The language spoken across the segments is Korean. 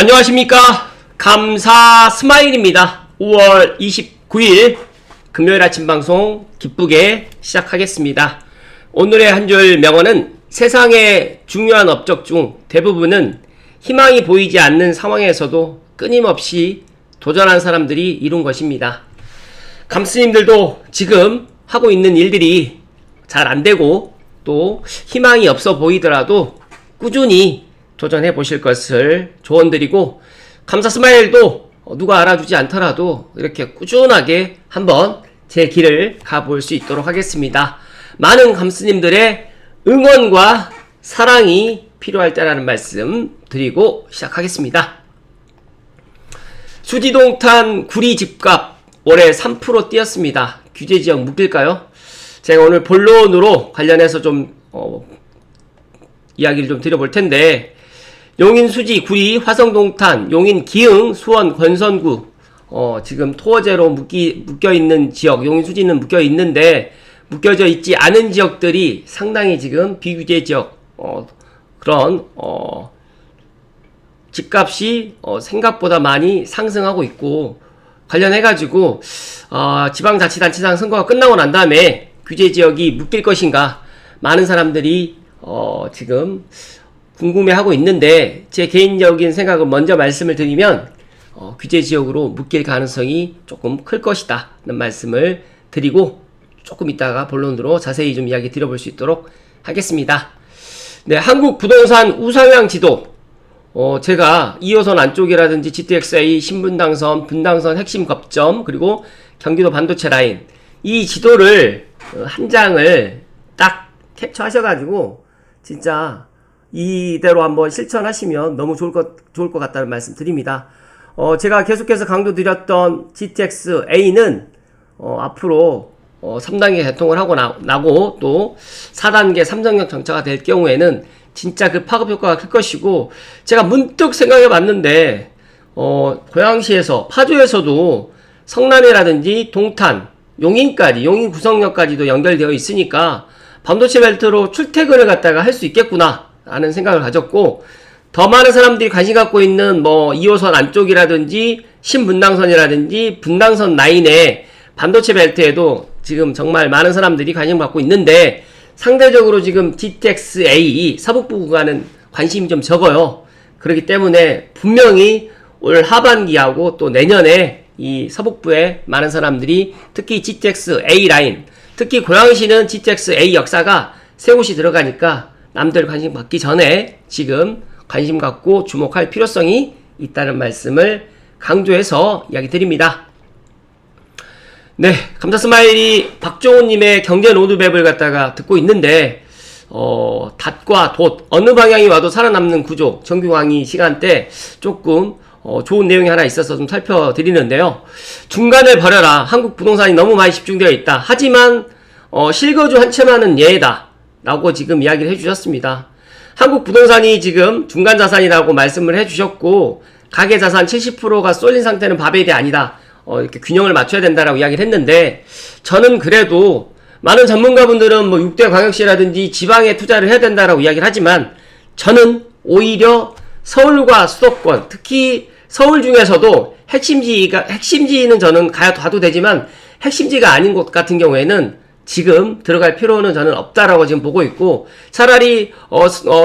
안녕하십니까. 감사 스마일입니다. 5월 29일 금요일 아침 방송 기쁘게 시작하겠습니다. 오늘의 한 줄 명언은 세상의 중요한 업적 중 대부분은 희망이 보이지 않는 상황에서도 끊임없이 도전한 사람들이 이룬 것입니다. 감스님들도 지금 하고 있는 일들이 잘 안되고 또 희망이 없어 보이더라도 꾸준히 도전해 보실 것을 조언드리고, 감사 스마일도 누가 알아주지 않더라도 이렇게 꾸준하게 한번 제 길을 가볼 수 있도록 하겠습니다. 많은 감스님들의 응원과 사랑이 필요할 때라는 말씀 드리고 시작하겠습니다. 수지동탄 구리 집값 올해 3% 뛰었습니다. 규제지역 묶일까요? 제가 오늘 본론으로 관련해서 좀 이야기를 좀 드려볼 텐데, 용인 수지 구리 화성동탄 용인 기흥 수원 권선구 지금 토어제로 묶여있는 지역, 용인 수지는 묶여있는데 묶여져 있지 않은 지역들이 상당히 지금 비규제 지역 그런 집값이 생각보다 많이 상승하고 있고, 관련해가지고 지방자치단체장 선거가 끝나고 난 다음에 규제 지역이 묶일 것인가 많은 사람들이 지금 궁금해하고 있는데, 제 개인적인 생각은 먼저 말씀을 드리면 규제 지역으로 묶일 가능성이 조금 클 것이다 라는 말씀을 드리고, 조금 이따가 본론으로 자세히 좀 이야기 드려볼 수 있도록 하겠습니다. 네, 한국 부동산 우상향 지도, 제가 2호선 안쪽이라든지 GTX-A 신분당선, 분당선 핵심 거점, 그리고 경기도 반도체 라인, 이 지도를 한 장을 딱 캡처하셔가지고 진짜 이대로 한번 실천하시면 너무 좋을 것 같다는 말씀 드립니다. 제가 계속해서 강조드렸던 GTX-A는 앞으로 3단계 개통을 하고 나고 또 4단계 삼성역 정차가 될 경우에는 진짜 그 파급 효과가 클 것이고, 제가 문득 생각해 봤는데 고양시에서 파주에서도 성남이라든지 동탄, 용인까지, 용인 구성역까지도 연결되어 있으니까 반도체 벨트로 출퇴근을 갖다가 할 수 있겠구나 라는 생각을 가졌고, 더 많은 사람들이 관심 갖고 있는 2호선 안쪽이라든지 신분당선이라든지 분당선 라인에 반도체 벨트에도 지금 정말 많은 사람들이 관심 갖고 있는데, 상대적으로 지금 GTX-A 서북부 구간은 관심이 좀 적어요. 그렇기 때문에 분명히 올 하반기하고 또 내년에 이 서북부에 많은 사람들이 특히 GTX-A 라인, 특히 고양시는 GTX-A 역사가 새 곳이 들어가니까 남들 관심 받기 전에 지금 관심 갖고 주목할 필요성이 있다는 말씀을 강조해서 이야기 드립니다. 네, 감사 스마일이 박종훈님의 경제 로드맵을 갖다가 듣고 있는데, 닷과 돛, 어느 방향이 와도 살아남는 구조, 정규강의 시간대 조금 좋은 내용이 하나 있어서 좀 살펴드리는데요. 중간을 버려라. 한국 부동산이 너무 많이 집중되어 있다. 하지만 실거주 한 채만은 예다 라고 지금 이야기를 해주셨습니다. 한국 부동산이 지금 중간자산이라고 말씀을 해주셨고, 가계자산 70%가 쏠린 상태는 바벨이 아니다. 이렇게 균형을 맞춰야 된다라고 이야기를 했는데, 저는 그래도 많은 전문가분들은 6대 광역시라든지 지방에 투자를 해야 된다라고 이야기를 하지만, 저는 오히려 서울과 수도권, 특히 서울 중에서도 핵심지는 저는 가도 되지만 핵심지가 아닌 곳 같은 경우에는 지금 들어갈 필요는 저는 없다라고 지금 보고 있고, 차라리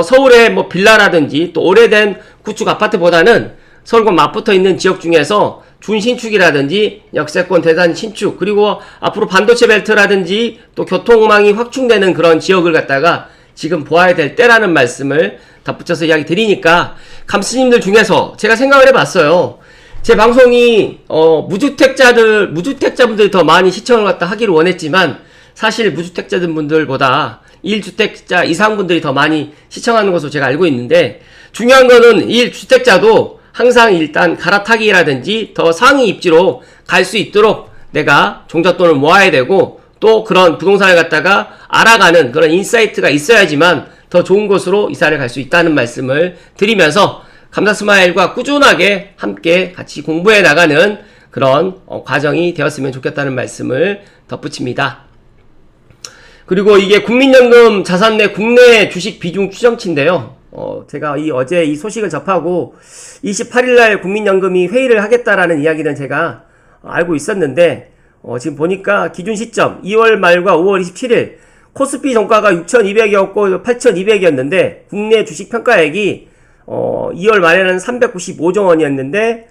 서울의 빌라라든지 또 오래된 구축 아파트보다는 서울과 맞붙어 있는 지역 중에서 준신축이라든지 역세권 대단 신축, 그리고 앞으로 반도체 벨트라든지 또 교통망이 확충되는 그런 지역을 갖다가 지금 보아야 될 때라는 말씀을 덧붙여서 이야기 드리니까, 감스님들 중에서 제가 생각을 해봤어요. 제 방송이 무주택자분들이 더 많이 시청을 갖다 하기를 원했지만, 사실 무주택자분들보다 1주택자 이상분들이 더 많이 시청하는 것으로 제가 알고 있는데, 중요한 거는 1주택자도 항상 일단 갈아타기라든지 더 상위 입지로 갈 수 있도록 내가 종잣돈을 모아야 되고, 또 그런 부동산을 갖다가 알아가는 그런 인사이트가 있어야지만 더 좋은 곳으로 이사를 갈 수 있다는 말씀을 드리면서, 감사 스마일과 꾸준하게 함께 같이 공부해 나가는 그런 과정이 되었으면 좋겠다는 말씀을 덧붙입니다. 그리고 이게 국민연금 자산 내 국내 주식 비중 추정치인데요. 제가 어제 이 소식을 접하고 28일날 국민연금이 회의를 하겠다라는 이야기는 제가 알고 있었는데, 지금 보니까 기준 시점 2월 말과 5월 27일 코스피 종가가 6,200이었고 8,200이었는데 국내 주식 평가액이 2월 말에는 395조 원이었는데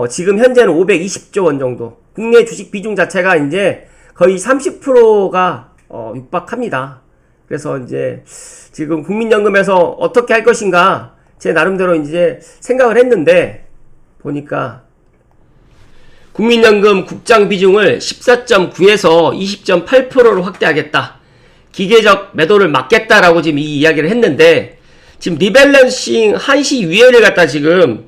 지금 현재는 520조 원 정도. 국내 주식 비중 자체가 이제 거의 30%가 육박합니다. 그래서 이제 지금 국민연금에서 어떻게 할 것인가 제 나름대로 이제 생각을 했는데, 보니까 국민연금 국장 비중을 14.9에서 20.8%로 확대하겠다. 기계적 매도를 막겠다라고 지금 이 이야기를 했는데, 지금 리밸런싱 한시 위해를 갖다 지금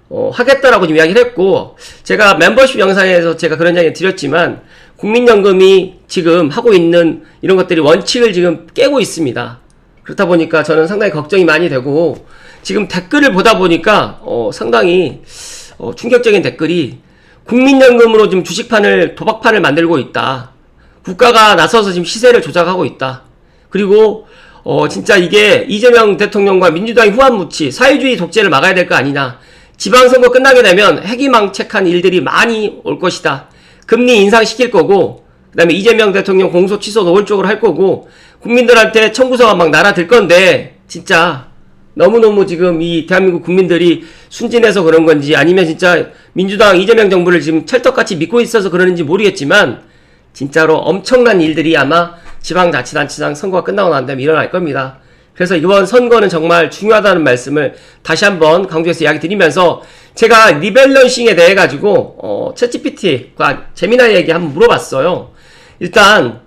하겠다라고 지금 이야기를 했고, 제가 멤버십 영상에서 제가 그런 이야기 드렸지만 국민연금이 지금 하고 있는 이런 것들이 원칙을 지금 깨고 있습니다. 그렇다 보니까 저는 상당히 걱정이 많이 되고, 지금 댓글을 보다 보니까 상당히 충격적인 댓글이, 국민연금으로 지금 주식판을 도박판을 만들고 있다. 국가가 나서서 지금 시세를 조작하고 있다. 그리고 진짜 이게 이재명 대통령과 민주당이 후한무치 사회주의 독재를 막아야 될 거 아니냐. 지방선거 끝나게 되면 해기망측한 일들이 많이 올 것이다. 금리 인상시킬 거고, 그 다음에 이재명 대통령 공소 취소 노골적으로 할 거고, 국민들한테 청구서가 막 날아들 건데, 진짜 너무너무 지금 이 대한민국 국민들이 순진해서 그런 건지, 아니면 진짜 민주당 이재명 정부를 지금 찰떡같이 믿고 있어서 그러는지 모르겠지만, 진짜로 엄청난 일들이 아마 지방자치단체장 선거가 끝나고 난 다음에 일어날 겁니다. 그래서 이번 선거는 정말 중요하다는 말씀을 다시 한번 강조해서 이야기 드리면서, 제가 리밸런싱에 대해 가지고 챗GPT과 재미난 얘기 한번 물어봤어요. 일단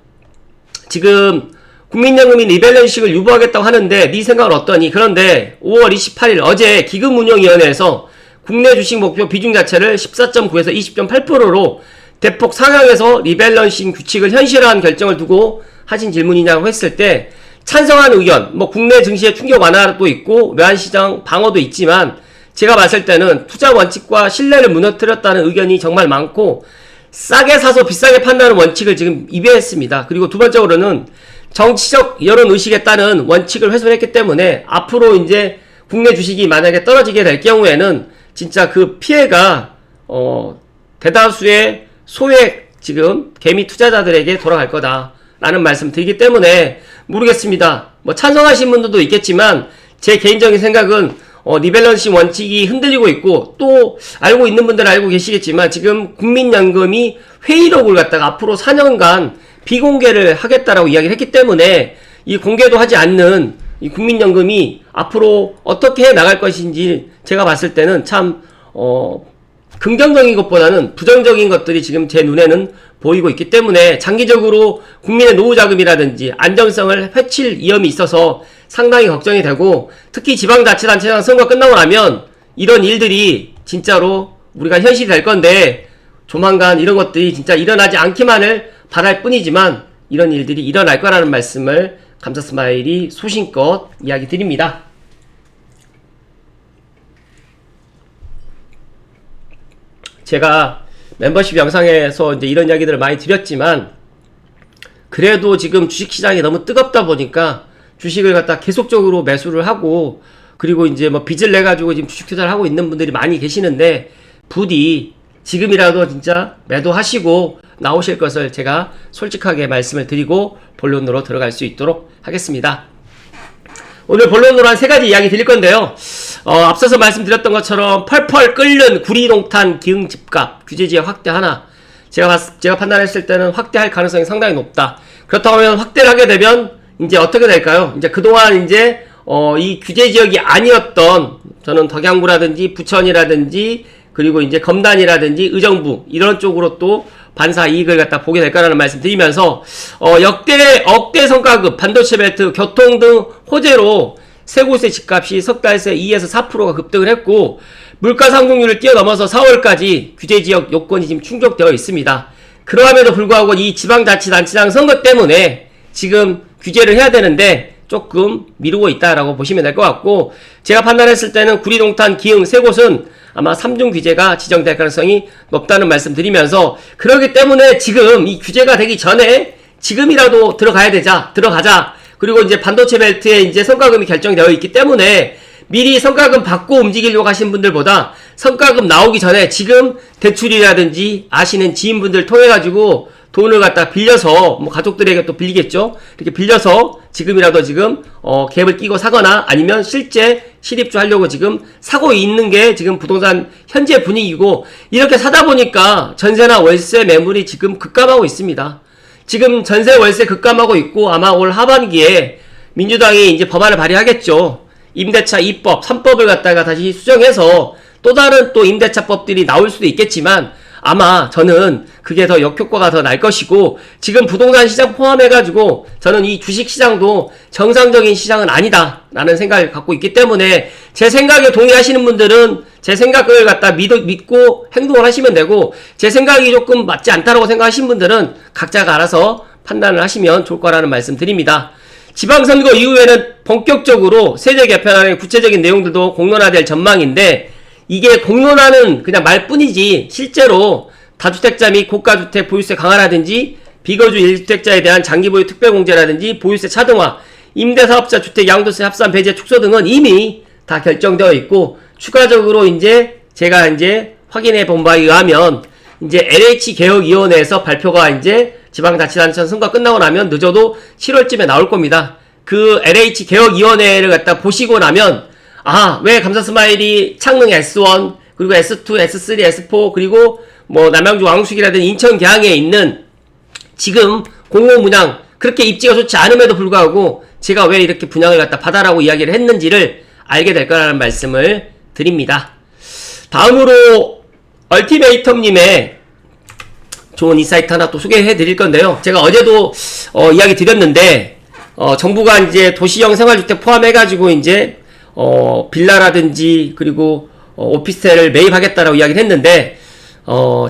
지금 국민연금이 리밸런싱을 유보하겠다고 하는데 네 생각은 어떠니? 그런데 5월 28일 어제 기금운용위원회에서 국내 주식 목표 비중 자체를 14.9에서 20.8%로 대폭 상향해서 리밸런싱 규칙을 현실화한 결정을 두고 하신 질문이냐고 했을 때, 찬성한 의견, 국내 증시의 충격 완화도 있고 외환시장 방어도 있지만, 제가 봤을 때는 투자 원칙과 신뢰를 무너뜨렸다는 의견이 정말 많고, 싸게 사서 비싸게 판다는 원칙을 지금 위배했습니다. 그리고 두 번째로는 정치적 여론의식에 따른 원칙을 훼손했기 때문에 앞으로 이제 국내 주식이 만약에 떨어지게 될 경우에는 진짜 그 피해가 대다수의 소액 지금 개미 투자자들에게 돌아갈 거다라는 말씀 드리기 때문에, 모르겠습니다. 찬성하신 분들도 있겠지만 제 개인적인 생각은 리밸런싱 원칙이 흔들리고 있고, 또 알고 있는 분들은 알고 계시겠지만 지금 국민연금이 회의록을 갖다가 앞으로 4년간 비공개를 하겠다라고 이야기를 했기 때문에, 이 공개도 하지 않는 이 국민연금이 앞으로 어떻게 해 나갈 것인지 제가 봤을 때는 참 긍정적인 것보다는 부정적인 것들이 지금 제 눈에는 보이고 있기 때문에, 장기적으로 국민의 노후자금이라든지 안정성을 해칠 위험이 있어서 상당히 걱정이 되고, 특히 지방자치단체장 선거 끝나고 나면 이런 일들이 진짜로 우리가 현실이 될 건데, 조만간 이런 것들이 진짜 일어나지 않기만을 바랄 뿐이지만 이런 일들이 일어날 거라는 말씀을 감사스마일이 소신껏 이야기 드립니다. 제가 멤버십 영상에서 이제 이런 이야기들을 많이 드렸지만, 그래도 지금 주식시장이 너무 뜨겁다 보니까 주식을 갖다 계속적으로 매수를 하고, 그리고 이제 빚을 내가지고 지금 주식 투자를 하고 있는 분들이 많이 계시는데, 부디 지금이라도 진짜 매도하시고 나오실 것을 제가 솔직하게 말씀을 드리고 본론으로 들어갈 수 있도록 하겠습니다. 오늘 본론으로 한 3가지 이야기 드릴 건데요. 앞서서 말씀드렸던 것처럼 펄펄 끓는 구리농탄 기흥 집값 규제지역 확대 하나, 제가 판단했을 때는 확대할 가능성이 상당히 높다. 그렇다고 하면 확대를 하게 되면 이제 어떻게 될까요? 이제 그동안 이제 이 규제지역이 아니었던, 저는 덕양구라든지 부천이라든지 그리고 이제 검단이라든지 의정부 이런 쪽으로 또 반사 이익을 갖다 보게 될 거라는 말씀 드리면서, 억대 성과급 반도체 벨트 교통 등 호재로 세 곳의 집값이 석 달 새 2에서 4%가 급등을 했고, 물가 상승률을 뛰어넘어서 4월까지 규제지역 요건이 지금 충족되어 있습니다. 그럼에도 불구하고 이 지방자치단체장 선거 때문에 지금 규제를 해야 되는데 조금 미루고 있다라고 보시면 될 것 같고, 제가 판단했을 때는 구리동탄, 기흥 세 곳은 아마 3중 규제가 지정될 가능성이 높다는 말씀 드리면서, 그렇기 때문에 지금 이 규제가 되기 전에 지금이라도 들어가자. 그리고 이제 반도체 벨트에 이제 성과금이 결정되어 있기 때문에 미리 성과금 받고 움직이려고 하신 분들보다 성과금 나오기 전에 지금 대출이라든지 아시는 지인분들 통해가지고 돈을 갖다 빌려서, 뭐 가족들에게 또 빌리겠죠? 이렇게 빌려서 지금이라도 지금, 갭을 끼고 사거나 아니면 실제 실입주 하려고 지금 사고 있는 게 지금 부동산 현재 분위기고, 이렇게 사다 보니까 전세나 월세 매물이 지금 급감하고 있습니다. 지금 전세 월세 급감하고 있고, 아마 올 하반기에 민주당이 이제 법안을 발의하겠죠. 임대차 2법, 3법을 갖다가 다시 수정해서 또 다른 또 임대차법들이 나올 수도 있겠지만, 아마 저는 그게 더 역효과가 더 날 것이고, 지금 부동산 시장 포함해가지고 저는 이 주식 시장도 정상적인 시장은 아니다 라는 생각을 갖고 있기 때문에, 제 생각에 동의하시는 분들은 제 생각을 갖다 믿고 행동을 하시면 되고, 제 생각이 조금 맞지 않다라고 생각하시는 분들은 각자가 알아서 판단을 하시면 좋을 거라는 말씀 드립니다. 지방선거 이후에는 본격적으로 세제 개편안의 구체적인 내용들도 공론화될 전망인데, 이게 공론화는 그냥 말뿐이지 실제로 다주택자 및 고가주택 보유세 강화라든지 비거주 1주택자에 대한 장기보유 특별공제라든지 보유세 차등화, 임대사업자 주택 양도세 합산 배제 축소 등은 이미 다 결정되어 있고, 추가적으로 이제 제가 이제 확인해 본 바에 의하면 이제 LH개혁위원회에서 발표가 이제 지방자치단체장 선거 끝나고 나면 늦어도 7월쯤에 나올 겁니다. 그 LH개혁위원회를 갖다 보시고 나면, 아, 왜 감사스마일이 창릉 S1, 그리고 S2, S3, S4, 그리고 뭐 남양주 왕숙이라든지 인천 계양에 있는 지금 공공 분양 그렇게 입지가 좋지 않음에도 불구하고 제가 왜 이렇게 분양을 갖다 받아라고 이야기를 했는지를 알게 될 거라는 말씀을 드립니다. 다음으로 얼티메이텀님의 좋은 인사이트 하나 또 소개해 드릴 건데요. 제가 어제도 이야기 드렸는데, 정부가 이제 도시형 생활주택 포함해가지고 이제 빌라라든지 그리고 오피스텔을 매입하겠다라고 이야기를 했는데,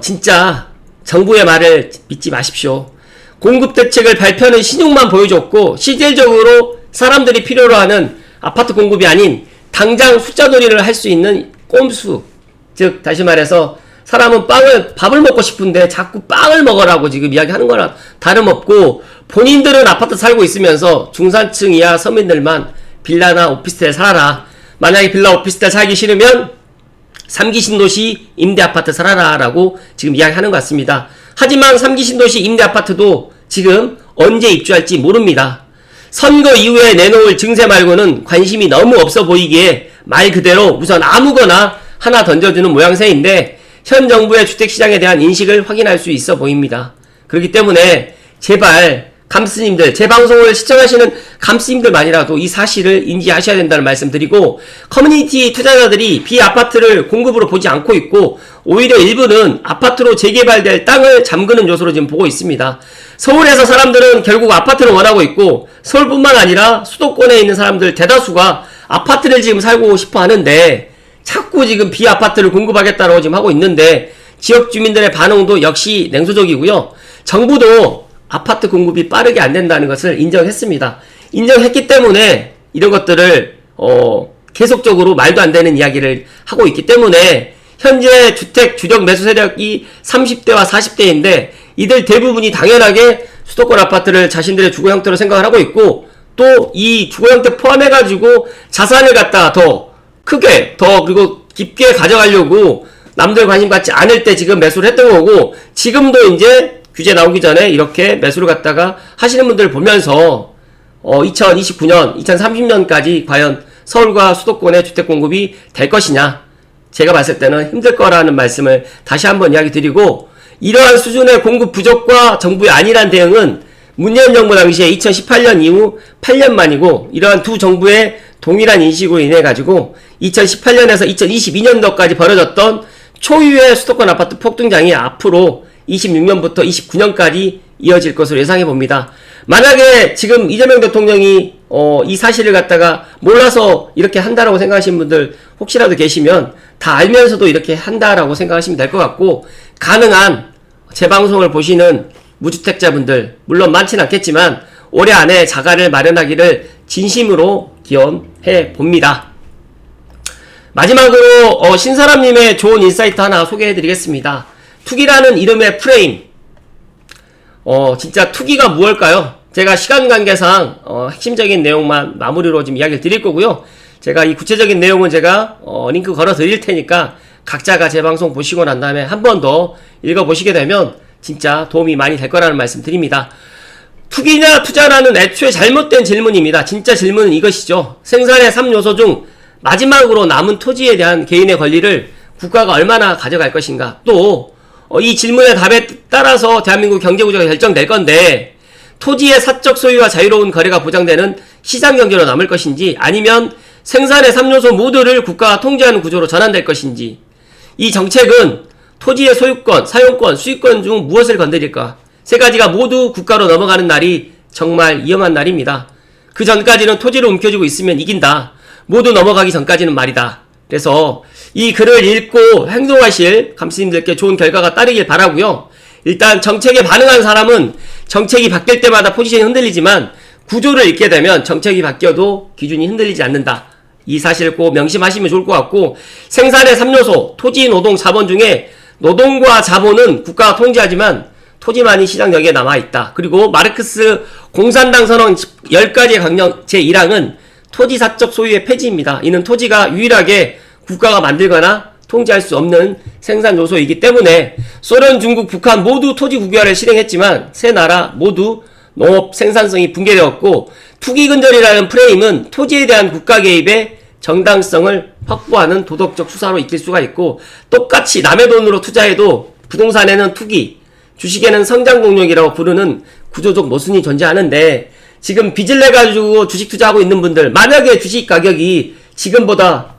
진짜 정부의 말을 믿지 마십시오. 공급 대책을 발표하는 신용만 보여줬고, 실질적으로 사람들이 필요로 하는 아파트 공급이 아닌 당장 숫자놀이를 할 수 있는 꼼수, 즉 다시 말해서 사람은 밥을 먹고 싶은데 자꾸 빵을 먹으라고 지금 이야기하는 거랑 다름없고, 본인들은 아파트 살고 있으면서 중산층 이하 서민들만 빌라나 오피스텔 살아라. 만약에 빌라 오피스텔 살기 싫으면 3기 신도시 임대 아파트 살아라 라고 지금 이야기하는 것 같습니다. 하지만 3기 신도시 임대 아파트도 지금 언제 입주할지 모릅니다. 선거 이후에 내놓을 증세 말고는 관심이 너무 없어 보이기에 말 그대로 우선 아무거나 하나 던져주는 모양새인데, 현 정부의 주택시장에 대한 인식을 확인할 수 있어 보입니다. 그렇기 때문에 제발 감스님들, 제 방송을 시청하시는 감스님들만이라도 이 사실을 인지하셔야 된다는 말씀 드리고, 커뮤니티 투자자들이 비아파트를 공급으로 보지 않고 있고, 오히려 일부는 아파트로 재개발될 땅을 잠그는 요소로 지금 보고 있습니다. 서울에서 사람들은 결국 아파트를 원하고 있고, 서울뿐만 아니라 수도권에 있는 사람들 대다수가 아파트를 지금 살고 싶어 하는데, 자꾸 지금 비아파트를 공급하겠다고 지금 하고 있는데, 지역 주민들의 반응도 역시 냉소적이고요. 정부도 아파트 공급이 빠르게 안 된다는 것을 인정했습니다. 인정했기 때문에 이런 것들을 계속적으로 말도 안 되는 이야기를 하고 있기 때문에, 현재 주택 주력 매수 세력이 30대와 40대인데 이들 대부분이 당연하게 수도권 아파트를 자신들의 주거 형태로 생각을 하고 있고, 또 이 주거 형태 포함해가지고 자산을 갖다 더 크게 그리고 깊게 가져가려고 남들 관심 갖지 않을 때 지금 매수를 했던 거고, 지금도 이제 규제 나오기 전에 이렇게 매수를 갖다가 하시는 분들 보면서 2029년, 2030년까지 과연 서울과 수도권의 주택 공급이 될 것이냐, 제가 봤을 때는 힘들 거라는 말씀을 다시 한번 이야기 드리고, 이러한 수준의 공급 부족과 정부의 안일한 대응은 문재인 정부 당시에 2018년 이후 8년 만이고, 이러한 두 정부의 동일한 인식으로 인해 가지고 2018년에서 2022년도까지 벌어졌던 초유의 수도권 아파트 폭등장이 앞으로 26년부터 29년까지 이어질 것으로 예상해 봅니다. 만약에 지금 이재명 대통령이 이 사실을 갖다가 몰라서 이렇게 한다라고 생각하시는 분들 혹시라도 계시면, 다 알면서도 이렇게 한다라고 생각하시면 될 것 같고, 가능한 제 방송을 보시는 무주택자분들, 물론 많지는 않겠지만 올해 안에 자가를 마련하기를 진심으로 기원해 봅니다. 마지막으로 신사람님의 좋은 인사이트 하나 소개해 드리겠습니다. 투기라는 이름의 프레임. 진짜 투기가 무엇일까요? 제가 시간 관계상 핵심적인 내용만 마무리로 지금 이야기를 드릴 거고요. 제가 이 구체적인 내용은 제가 링크 걸어 드릴 테니까 각자가 제 방송 보시고 난 다음에 한 번 더 읽어보시게 되면 진짜 도움이 많이 될 거라는 말씀 드립니다. 투기냐 투자라는 애초에 잘못된 질문입니다. 진짜 질문은 이것이죠. 생산의 3요소 중 마지막으로 남은 토지에 대한 개인의 권리를 국가가 얼마나 가져갈 것인가. 또 이 질문의 답에 따라서 대한민국 경제구조가 결정될 건데, 토지의 사적 소유와 자유로운 거래가 보장되는 시장경제로 남을 것인지, 아니면 생산의 3요소 모두를 국가가 통제하는 구조로 전환될 것인지, 이 정책은 토지의 소유권, 사용권, 수익권 중 무엇을 건드릴까? 세 가지가 모두 국가로 넘어가는 날이 정말 위험한 날입니다. 그 전까지는 토지를 움켜쥐고 있으면 이긴다. 모두 넘어가기 전까지는 말이다. 그래서 이 글을 읽고 행동하실 감스님들께 좋은 결과가 따르길 바라고요. 일단 정책에 반응한 사람은 정책이 바뀔 때마다 포지션이 흔들리지만, 구조를 읽게 되면 정책이 바뀌어도 기준이 흔들리지 않는다. 이 사실을 꼭 명심하시면 좋을 것 같고, 생산의 3요소, 토지, 노동, 자본 중에 노동과 자본은 국가가 통제하지만 토지만이 시장 여기에 남아있다. 그리고 마르크스 공산당 선언 10가지의 강령 제1항은 토지 사적 소유의 폐지입니다. 이는 토지가 유일하게 국가가 만들거나 통제할 수 없는 생산 요소이기 때문에 소련, 중국, 북한 모두 토지 국유화를 실행했지만 세 나라 모두 농업 생산성이 붕괴되었고, 투기 근절이라는 프레임은 토지에 대한 국가 개입의 정당성을 확보하는 도덕적 수사로 익힐 수가 있고, 똑같이 남의 돈으로 투자해도 부동산에는 투기, 주식에는 성장 동력이라고 부르는 구조적 모순이 존재하는데, 지금 빚을 내가지고 주식 투자하고 있는 분들, 만약에 주식 가격이 지금보다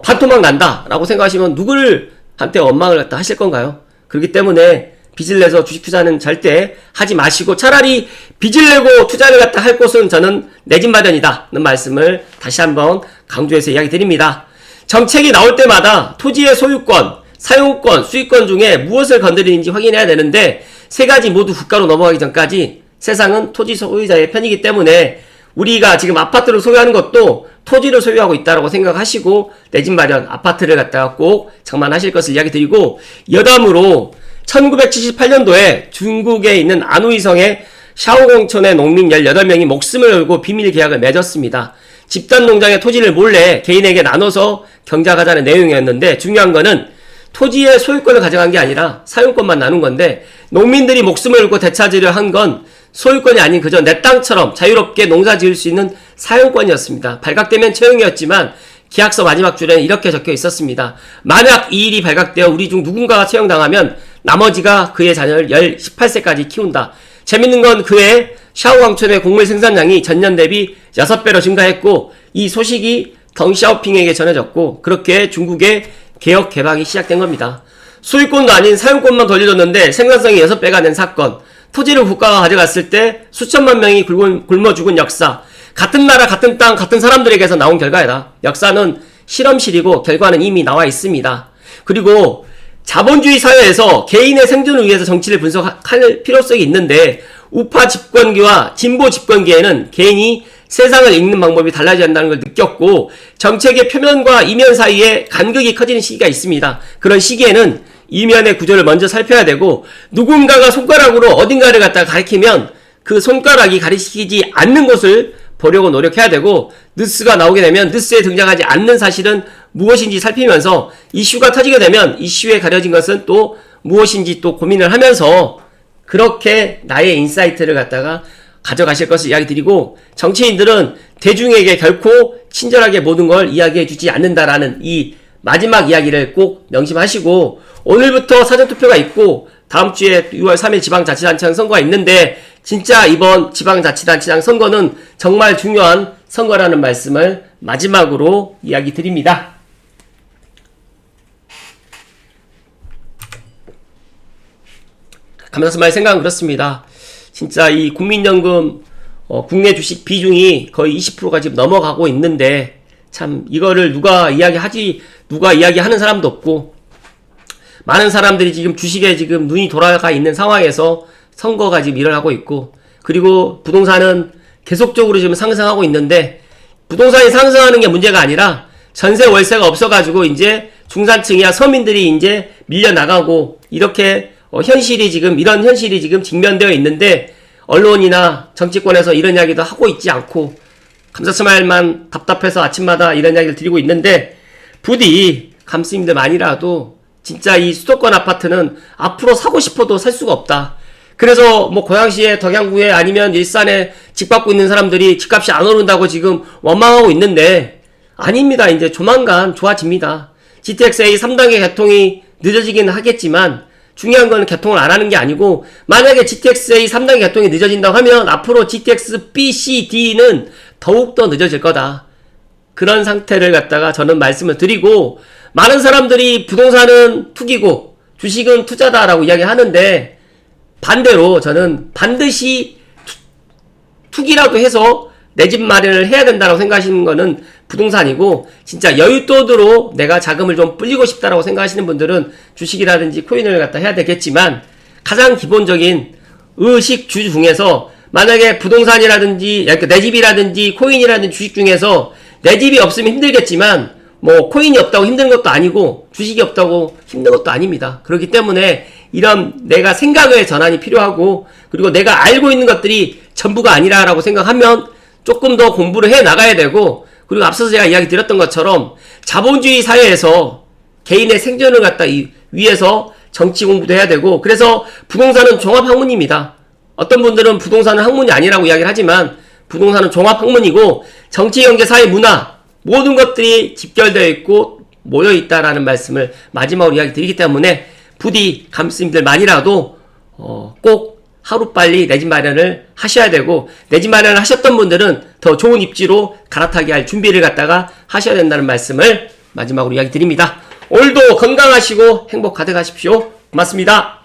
반토막 난다 라고 생각하시면 누구한테 원망을 갖다 하실 건가요? 그렇기 때문에 빚을 내서 주식 투자는 절대 하지 마시고, 차라리 빚을 내고 투자를 갖다 할 곳은 저는 내 집 마련이다 는 말씀을 다시 한번 강조해서 이야기 드립니다. 정책이 나올 때마다 토지의 소유권, 사용권, 수익권 중에 무엇을 건드리는지 확인해야 되는데, 세 가지 모두 국가로 넘어가기 전까지 세상은 토지 소유자의 편이기 때문에 우리가 지금 아파트를 소유하는 것도 토지를 소유하고 있다고 생각하시고 내 집 마련, 아파트를 갖다가 꼭 장만하실 것을 이야기 드리고, 여담으로 1978년도에 중국에 있는 안후이성의 샤오공촌의 농민 18명이 목숨을 걸고 비밀 계약을 맺었습니다. 집단 농장의 토지를 몰래 개인에게 나눠서 경작하자는 내용이었는데, 중요한 거는 토지의 소유권을 가져간 게 아니라 사용권만 나눈 건데, 농민들이 목숨을 걸고 되찾으려 한 건 소유권이 아닌 그저 내 땅처럼 자유롭게 농사 지을 수 있는 사용권이었습니다. 발각되면 처형이었지만 계약서 마지막 줄에는 이렇게 적혀 있었습니다. 만약 이 일이 발각되어 우리 중 누군가가 처형당하면 나머지가 그의 자녀를 18세까지 키운다. 재밌는 건 그해 샤오광촌의 곡물 생산량이 전년 대비 6배로 증가했고, 이 소식이 덩샤오핑에게 전해졌고, 그렇게 중국의 개혁 개방이 시작된 겁니다. 소유권도 아닌 사용권만 돌려줬는데 생산성이 6배가 된 사건, 토지를 국가가 가져갔을 때 수천만 명이 굶어 죽은 역사, 같은 나라, 같은 땅, 같은 사람들에게서 나온 결과이다. 역사는 실험실이고 결과는 이미 나와 있습니다. 그리고 자본주의 사회에서 개인의 생존을 위해서 정치를 분석할 필요성이 있는데, 우파 집권기와 진보 집권기에는 개인이 세상을 읽는 방법이 달라져야 한다는 걸 느꼈고, 정책의 표면과 이면 사이에 간극이 커지는 시기가 있습니다. 그런 시기에는 이면의 구조를 먼저 살펴야 되고, 누군가가 손가락으로 어딘가를 갖다가 가리키면 그 손가락이 가리키지 않는 곳을 보려고 노력해야 되고, 뉴스가 나오게 되면 뉴스에 등장하지 않는 사실은 무엇인지 살피면서, 이슈가 터지게 되면 이슈에 가려진 것은 또 무엇인지 또 고민을 하면서 그렇게 나의 인사이트를 갖다가 가져가실 것을 이야기 드리고, 정치인들은 대중에게 결코 친절하게 모든 걸 이야기해 주지 않는다라는 이 마지막 이야기를 꼭 명심하시고, 오늘부터 사전투표가 있고 다음 주에 6월 3일 지방자치단체장 선거가 있는데, 진짜 이번 지방자치단체장 선거는 정말 중요한 선거라는 말씀을 마지막으로 이야기 드립니다. 감사스마의 생각은 그렇습니다. 진짜 이 국민연금 국내 주식 비중이 거의 20%가 지금 넘어가고 있는데, 참 이거를 누가 이야기하는 사람도 없고, 많은 사람들이 지금 주식에 지금 눈이 돌아가 있는 상황에서 선거가 지금 일어나고 있고, 그리고 부동산은 계속적으로 지금 상승하고 있는데, 부동산이 상승하는 게 문제가 아니라 전세 월세가 없어가지고 이제 중산층이야 서민들이 이제 밀려나가고, 이렇게 이런 현실이 지금 직면되어 있는데, 언론이나 정치권에서 이런 이야기도 하고 있지 않고, 감사스마일만 답답해서 아침마다 이런 이야기를 드리고 있는데, 부디 감스님들만이라도 진짜 이 수도권 아파트는 앞으로 사고 싶어도 살 수가 없다. 그래서 뭐 고양시에, 덕양구에 아니면 일산에 집 갖고 있는 사람들이 집값이 안 오른다고 지금 원망하고 있는데, 아닙니다. 이제 조만간 좋아집니다. GTX-A 3단계 개통이 늦어지긴 하겠지만 중요한 거는 개통을 안 하는 게 아니고, 만약에 GTX-A 3단계 개통이 늦어진다고 하면 앞으로 GTX B, C, D는 더욱더 늦어질 거다. 그런 상태를 갖다가 저는 말씀을 드리고, 많은 사람들이 부동산은 투기고 주식은 투자다라고 이야기하는데, 반대로 저는 반드시 투기라도 해서 내 집 마련을 해야 된다고 생각하시는 거는 부동산이고, 진짜 여윳돈으로 내가 자금을 좀 불리고 싶다라고 생각하시는 분들은 주식이라든지 코인을 갖다 해야 되겠지만, 가장 기본적인 의식 주 중에서 만약에 부동산이라든지 내 집이라든지 코인이라든지 주식 중에서 내 집이 없으면 힘들겠지만 뭐 코인이 없다고 힘든 것도 아니고 주식이 없다고 힘든 것도 아닙니다. 그렇기 때문에 이런 내가 생각의 전환이 필요하고, 그리고 내가 알고 있는 것들이 전부가 아니라라고 생각하면 조금 더 공부를 해 나가야 되고, 그리고 앞서서 제가 이야기 드렸던 것처럼 자본주의 사회에서 개인의 생존을 갖다 위해서 정치 공부도 해야 되고, 그래서 부동산은 종합학문입니다. 어떤 분들은 부동산은 학문이 아니라고 이야기를 하지만 부동산은 종합학문이고, 정치, 경제, 사회, 문화 모든 것들이 집결되어 있고 모여 있다라는 말씀을 마지막으로 이야기 드리기 때문에, 부디 감스님들만이라도 꼭 하루빨리 내 집 마련을 하셔야 되고, 내 집 마련을 하셨던 분들은 더 좋은 입지로 갈아타게 할 준비를 갖다가 하셔야 된다는 말씀을 마지막으로 이야기 드립니다. 오늘도 건강하시고 행복 가득하십시오. 고맙습니다.